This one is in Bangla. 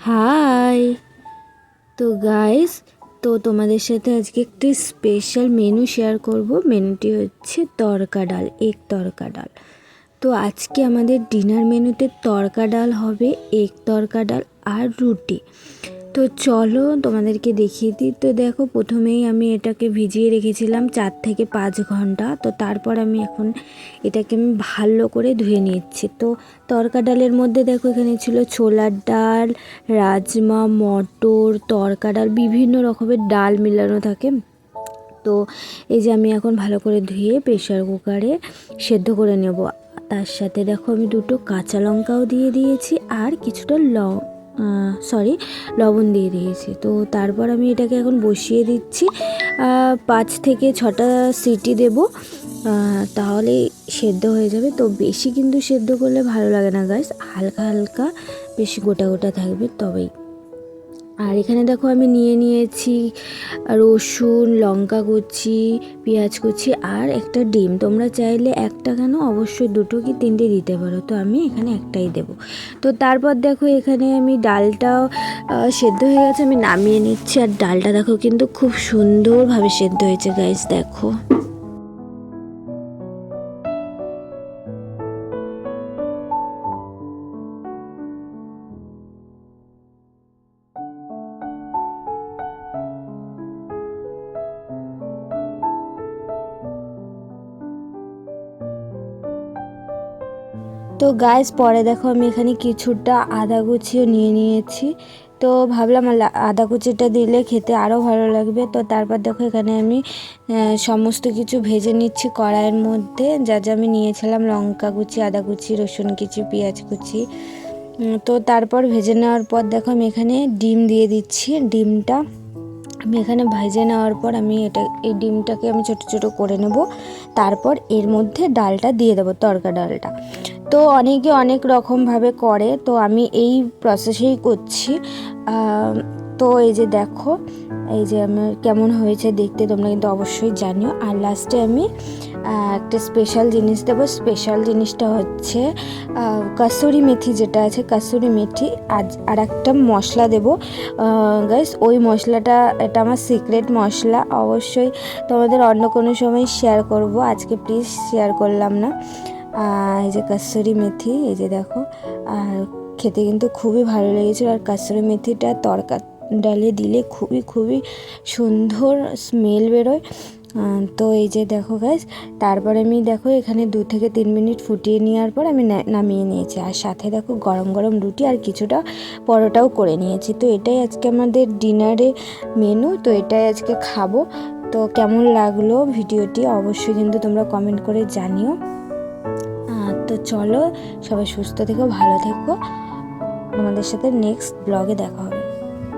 হাই। তো গাইস, তো তোমাদের সাথে আজকে একটি স্পেশাল মেনু শেয়ার করব। মেনুটি হচ্ছে তড়কা ডাল, এগ তড়কা ডাল। তো আজকে আমাদের ডিনার মেনুতে তড়কা ডাল হবে, এগ তড়কা ডাল আর রুটি। তো চলো তোমাদেরকে দেখিয়ে দিই। তো দেখো, প্রথমেই আমি এটাকে ভিজিয়ে রেখেছিলাম 4 থেকে 5 ঘন্টা। তো তারপর এটাকে ভালো করে ধুয়ে নিচ্ছি। তো তড়কা ডালের মধ্যে দেখো, এখানে ছিল ছোলার ডাল, রাজমা, মটর, তড়কা ডাল, বিভিন্ন রকমের ডাল মিলানো থাকে। তো এই যে আমি এখন ভালো করে ধুয়ে প্রেশার কুকারে সেদ্ধ করে নেব। তার সাথে দেখো, আমি 2টো কাঁচা লঙ্কাও দিয়ে দিয়েছি আর কিছুটা লবণ দিয়ে দিয়েছি। তো তারপর আমি এটাকে এখন বসিয়ে দিচ্ছি। 5 থেকে 6টা সিটি দেব, তাহলে সেদ্ধ হয়ে যাবে। তো বেশি কিন্তু সেদ্ধ করলে ভালো লাগে না গাইস, হালকা হালকা বেশি গোটা গোটা থাকবে তবেই। আর এখানে দেখো, আমি নিয়েছি রসুন, লঙ্কা কুচি, পেঁয়াজ কুচি আর একটা ডিম। তোমরা চাইলে একটা কেন, অবশ্যই 2টো কি 3টে দিতে পারো। তো আমি এখানে একটাই দেব। তো তারপর দেখো, এখানে আমি ডালটাও সেদ্ধ হয়ে গেছে, আমি নামিয়ে নিচ্ছি। আর ডালটা দেখো কিন্তু খুব সুন্দরভাবে সেদ্ধ হয়েছে গাইস, দেখো। তো গাইস, পরে দেখো আমি এখানে কিছুটা আদা কুচিও নিয়েছি। তো ভাবলাম আদা কুচিটা দিলে খেতে আরও ভালো লাগবে। তো তারপর দেখো, এখানে আমি সমস্ত কিছু ভেজে নিচ্ছি কড়াইয়ের মধ্যে। যা যা আমি নিয়েছিলাম, লঙ্কা কুচি, আদা কুচি, রসুন কুচি, পেঁয়াজ কুচি। তো তারপর ভেজে নেওয়ার পর দেখো, আমি এখানে ডিম দিয়ে দিচ্ছি। ডিমটা আমি এখানে ভেজে নেওয়ার পর এই ডিমটাকে আমি ছোট ছোট করে নেব। তারপর এর মধ্যে ডালটা দিয়ে দেবো, তড়কা ডালটা। তো অনেকে অনেক রকমভাবে করে, তো আমি এই প্রসেসেই করছি। তো এই যে দেখো, এই যে আমার কেমন হয়েছে দেখতে তোমরা কিন্তু অবশ্যই জানিও। আর লাস্টে আমি একটা স্পেশাল জিনিস দেবো। স্পেশাল জিনিসটা হচ্ছে কাসুরি মেথি, যেটা আছে কাসুরি মেথি। আর একটা মশলা দেবো গাইস, ওই মশলাটা, এটা আমার সিক্রেট মশলা। অবশ্যই তোমাদের অন্য কোনো সময় শেয়ার করব, আজকে প্লিজ শেয়ার করলাম না। এই যে কাসুরি মেথি, এই যে দেখো। আর খেতে কিন্তু খুবই ভালো লেগেছিল। আর কাসুরি মেথিটা তড়কা ডালে দিলে খুবই খুবই সুন্দর স্মেল বেরোয়। তো এই যে দেখো গাইস, তারপরে আমি দেখো এখানে 2 থেকে 3 মিনিট ফুটিয়ে নেওয়ার পর আমি নামিয়ে নিয়েছি। আর সাথে দেখো গরম গরম রুটি আর কিছুটা পরোটাও করে নিয়েছি। তো এটাই আজকে আমাদের ডিনারে মেনু। তো এটাই আজকে খাবো। তো কেমন লাগলো ভিডিওটি অবশ্যই কিন্তু তোমরা কমেন্ট করে জানিও। তো চলো, সবাই সুস্থ থেকো, ভালো থেকো। তোমাদের সাথে নেক্সট ব্লগে দেখা হবে।